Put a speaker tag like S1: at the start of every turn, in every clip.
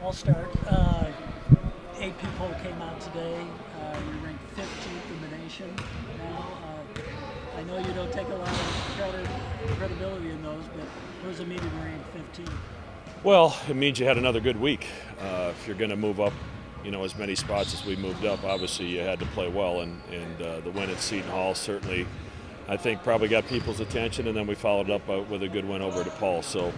S1: I'll start. AP poll came out today. You ranked 15th in the nation now. I know you don't take a lot of credibility in those, but what does it mean to be ranked 15th?
S2: Well, it means you had another good week. If you're going to move up, as many spots as we moved up, obviously you had to play well, and the win at Seton Hall certainly, I think, probably got people's attention, and then we followed up with a good win over DePaul. So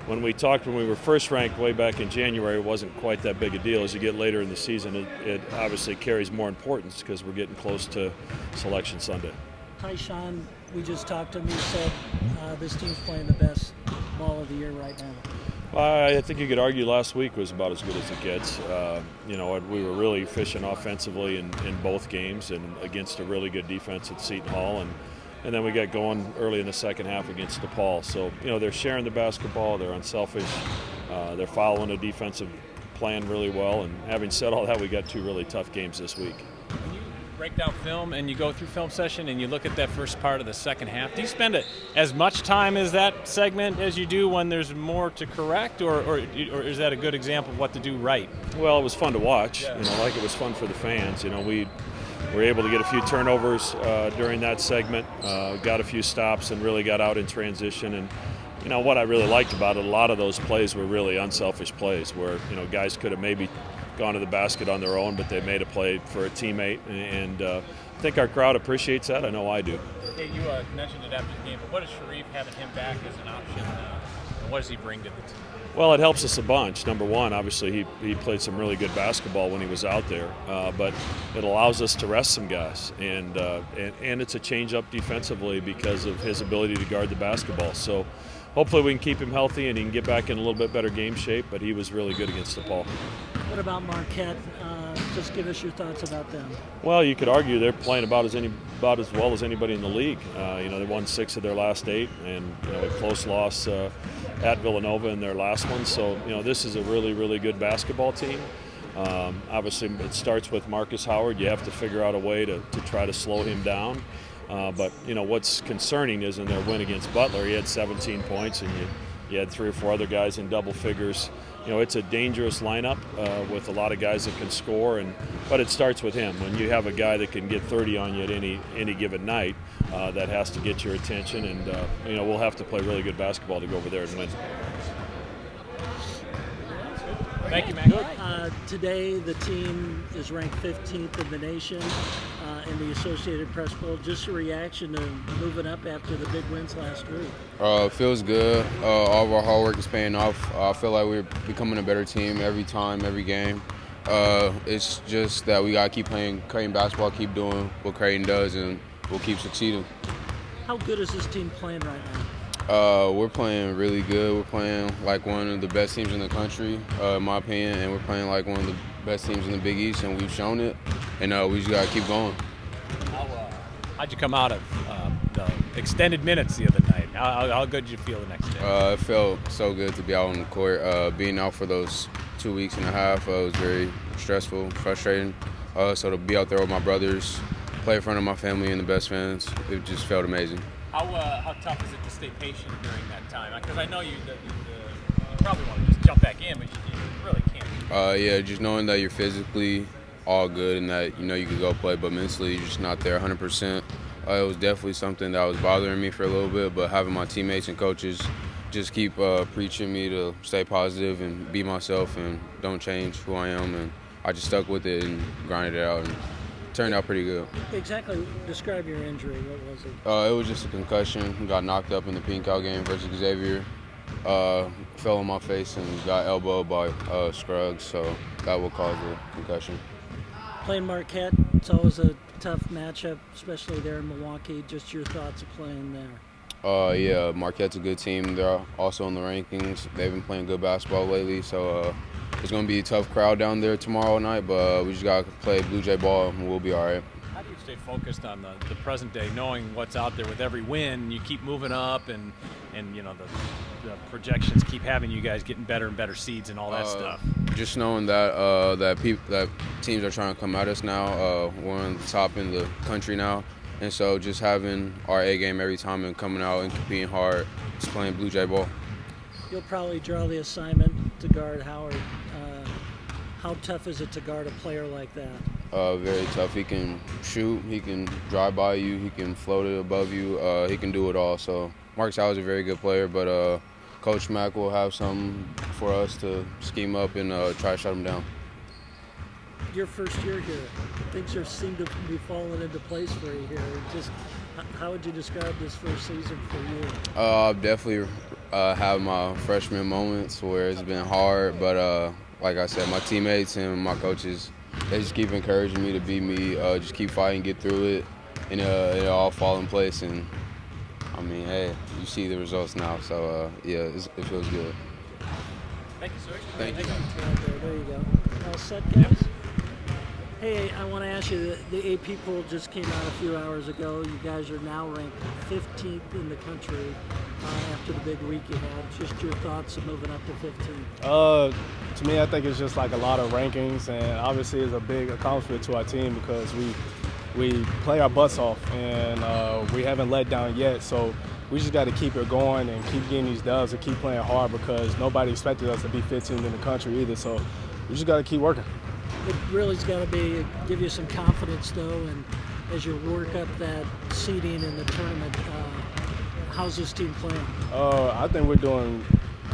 S2: when we talked when we were first ranked way back in January, it wasn't quite that big a deal. As you get later in the season, it obviously carries more importance because we're getting close to Selection Sunday.
S1: Ty-Shon, we just talked to him. He said this team's playing the best ball of the year right now.
S2: I think you could argue last week was about as good as it gets. We were really efficient offensively in both games and against a really good defense at Seton Hall. And then we got going early in the second half against DePaul. So, they're sharing the basketball. They're unselfish. They're following a defensive plan really well. And having said all that, we got two really tough games this week.
S3: When you break down film and you go through film session and you look at that first part of the second half, do you spend as much time as that segment as you do when there's more to correct, or is that a good example of what to do right?
S2: Well, it was fun to watch.
S3: Yeah.
S2: Like it was fun for the fans. We were able to get a few turnovers during that segment, got a few stops, and really got out in transition. And what I really liked about it, a lot of those plays were really unselfish plays where guys could have maybe gone to the basket on their own, but they made a play for a teammate, and I think our crowd appreciates that. I know I do.
S3: Hey, you mentioned it after the game, but what is Shereef having him back as an option, and what does he bring to the team?
S2: Well, it helps us a bunch. Number one, obviously he played some really good basketball when he was out there, but it allows us to rest some guys, and it's a change-up defensively because of his ability to guard the basketball. So hopefully we can keep him healthy and he can get back in a little bit better game shape, but he was really good against DePaul.
S1: What about Marquette? Just give us your thoughts about them.
S2: Well, you could argue they're playing about as well as anybody in the league. They won 6 of their last 8, and a close loss at Villanova in their last one. So this is a really, really good basketball team. Obviously, it starts with Marcus Howard. You have to figure out a way to try to slow him down. But what's concerning is in their win against Butler, he had 17 points, and you had 3 or 4 other guys in double figures. It's a dangerous lineup with a lot of guys that can score, but it starts with him. When you have a guy that can get 30 on you at any given night, that has to get your attention, and we'll have to play really good basketball to go over there and win.
S3: Thank you, Matt.
S1: Today the team is ranked 15th in the nation in the Associated Press poll. Just a reaction to moving up after the big wins last week.
S4: It feels good. All of our hard work is paying off. I feel like we're becoming a better team every time, every game. It's just that we got to keep playing Creighton basketball, keep doing what Creighton does, and we'll keep succeeding.
S1: How good is this team playing right now?
S4: We're playing really good. We're playing like one of the best teams in the country, in my opinion, and we're playing like one of the best teams in the Big East, and we've shown it, and we just got to keep going.
S3: How'd you come out of the extended minutes the other night? How good did you feel the next day?
S4: It felt so good to be out on the court. Being out for those 2 weeks and a half was very stressful, frustrating. So to be out there with my brothers, play in front of my family and the best fans, it just felt amazing.
S3: How tough is it to stay patient during that time? Because I know you probably want to just jump back in, but you really can't.
S4: Yeah, just knowing that you're physically all good and that you could go play, but mentally you're just not there 100%. It was definitely something that was bothering me for a little bit, but having my teammates and coaches just keep preaching me to stay positive and be myself and don't change who I am, and I just stuck with it and grinded it out. And turned out pretty good.
S1: Exactly. Describe your injury. What was it?
S4: It was just a concussion. Got knocked up in the Pink Out game versus Xavier. Fell on my face and got elbowed by Scruggs, so that will cause a concussion.
S1: Playing Marquette, it's always a tough matchup, especially there in Milwaukee. Just your thoughts of playing there.
S4: Yeah, Marquette's a good team. They're also in the rankings. They've been playing good basketball lately, so it's going to be a tough crowd down there tomorrow night, but we just got to play Blue Jay ball and we'll be all right.
S3: How do you stay focused on the present day, knowing what's out there with every win? You keep moving up, and the projections keep having you guys getting better and better seeds and all that stuff.
S4: Just knowing that that teams are trying to come at us now. We're on the top in the country now, And so just having our A game every time and coming out and competing hard, just playing Blue Jay ball.
S1: You'll probably draw the assignment to guard Howard. How tough is it to guard a player like that?
S4: Very tough. He can shoot, he can drive by you, he can float it above you, he can do it all. So Marcus Howard's a very good player, but Coach Mack will have something for us to scheme up and try to shut him down.
S1: Your first year here, things seem to be falling into place for you here. Just how would you describe this first season for you?
S4: I've definitely have my freshman moments where it's been hard, but like I said, my teammates and my coaches, they just keep encouraging me to be me, just keep fighting, get through it, and it'll all fall in place. And I mean, hey, you see the results now, so yeah, it feels good.
S3: Thank you, sir.
S4: Thank you.
S1: There you go. All set, guys? Hey, I want to ask you, the AP poll just came out a few hours ago. You guys are now ranked 15th in the country after the big week you had. Just your thoughts of moving up to 15?
S5: To me, I think it's just like a lot of rankings, and obviously it's a big accomplishment to our team because we play our butts off, and we haven't let down yet. So we just got to keep it going and keep getting these dubs and keep playing hard because nobody expected us to be 15th in the country either. So we just got to keep working.
S1: It really's got to give you some confidence, though, and as you work up that seeding in the tournament, how's this team playing?
S5: I think we're doing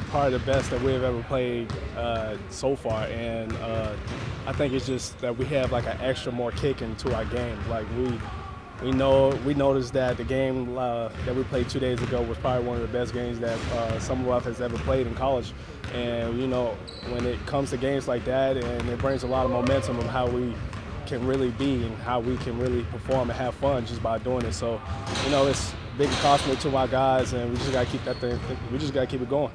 S5: probably the best that we've ever played so far, and I think it's just that we have like an extra more kick into our game. Like we noticed that the game that we played 2 days ago was probably one of the best games that some of us has ever played in college. And you know, when it comes to games like that, and it brings a lot of momentum of how we can really be and how we can really perform and have fun just by doing it. So, you know, it's a big accomplishment to my guys, and we just got to keep that thing. We just got to keep it going.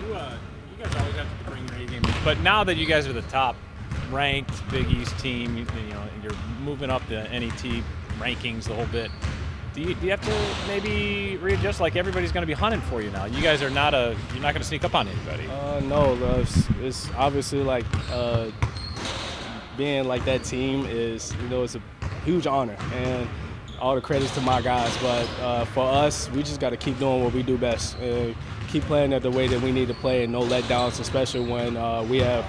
S3: You guys always have to bring your A game, but now that you guys are the top ranked Big East team, you know, you're moving up the NET rankings a little bit. Do you have to maybe readjust? Like everybody's going to be hunting for you now. You guys are not you're not going to sneak up on anybody.
S5: No, it's obviously like being like that team is, you know, it's a huge honor, and all the credits to my guys. But for us, we just got to keep doing what we do best. Keep playing it the way that we need to play, and no letdowns, especially when we have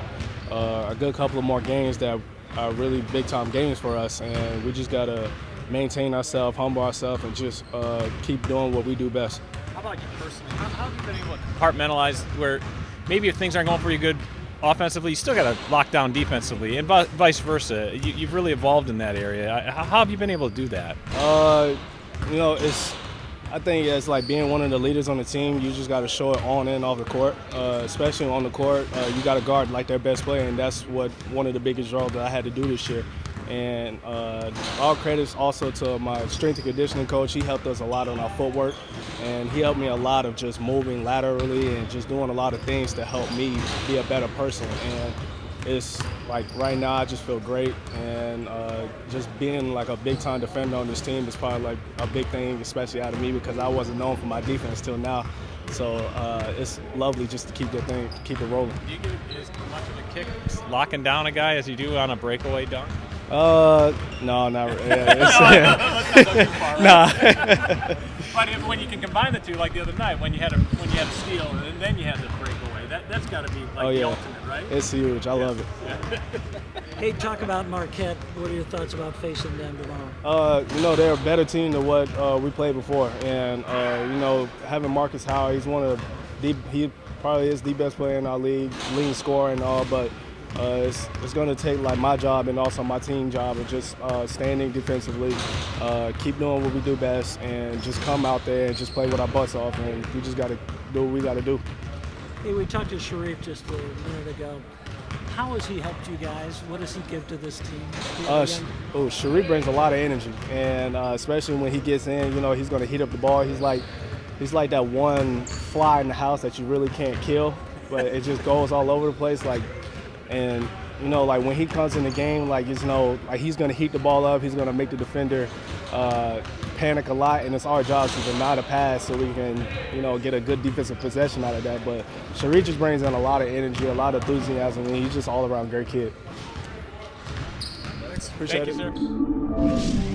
S5: a good couple of more games that are really big-time games for us, and we just got to maintain ourselves, humble ourselves, and just keep doing what we do best.
S3: How about you personally? How have you been able to compartmentalize where maybe if things aren't going pretty good offensively, you still got to lock down defensively, and vice versa? You've really evolved in that area. How have you been able to do that?
S5: You know, I think it's like being one of the leaders on the team. You just got to show it on and off the court, especially on the court. You got to guard like their best player, and that's what one of the biggest draws that I had to do this year. And all credits also to my strength and conditioning coach. He helped us a lot on our footwork, and he helped me a lot of just moving laterally and just doing a lot of things to help me be a better person. And it's like right now I just feel great, and just being like a big-time defender on this team is probably like a big thing, especially out of me, because I wasn't known for my defense till now. So it's lovely just to keep it rolling.
S3: Do you get as much of a kick locking down a guy as you do on a breakaway dunk?
S5: No, not really.
S3: Nah. But when you can combine the two, like the other night, when you had a steal and then you had the breakaway, that's got to be like the ultimate, right?
S5: It's huge. I love it.
S3: Yeah.
S1: Hey, talk about Marquette. What are your thoughts about facing them tomorrow?
S5: You know, they're a better team than what we played before, and you know, having Marcus Howard, he probably is the best player in our league, leading scorer and all, but. It's going to take like my job and also my team job of just standing defensively, keep doing what we do best, and just come out there and just play with our butts off, and we just got to do what we got to do.
S1: Hey, we talked to Shereef just a minute ago. How has he helped you guys? What does he give to this team?
S5: Shereef brings a lot of energy, and especially when he gets in, you know, he's going to heat up the ball. He's like that one fly in the house that you really can't kill, but it just goes all over the place, like. And, you know, like when he comes in the game, like, you know, like he's going to heat the ball up. He's going to make the defender panic a lot. And it's our job to deny the pass so we can, you know, get a good defensive possession out of that. But Shereef just brings in a lot of energy, a lot of enthusiasm, and he's just all around great kid.
S3: Thanks. Appreciate it. Thank you, sir.